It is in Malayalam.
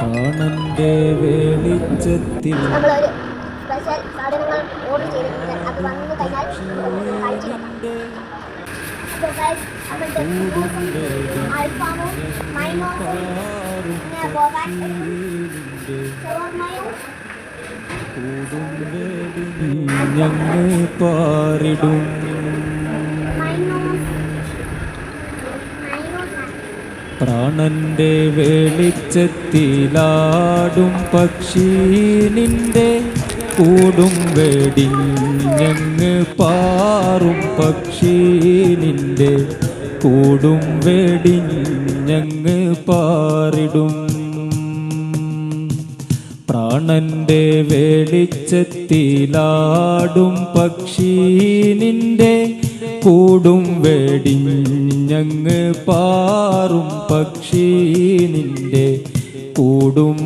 പ്രാണന്റെ വെളിച്ചത്തിൽ നമ്മളൊരു സ്പെഷ്യൽ സാധനങ്ങൾ ഓർഡർ ചെയ്തിട്ടുണ്ട്. അത് വന്നു കഴിഞ്ഞാൽ കഴിച്ചു അൽഫാമും മൈമോസും പിന്നെ ഞങ്ങൾ പാറിടും. പ്രാണന്റെ വെളിച്ചത്തിലാടും പക്ഷി നിന്റെ കൂടും വെടിഞ്ഞങ്ങ് പാറും പക്ഷി നിന്റെ കൂടും വെടിഞ്ഞങ്ങ് പാറിടും. പ്രാണന്റെ വെളിച്ചത്തിലാടും പക്ഷി നിന്റെ കൂടും വെടിഞ്ഞങ്ങ് പാറും പക്ഷി നിന്റെ കൂടും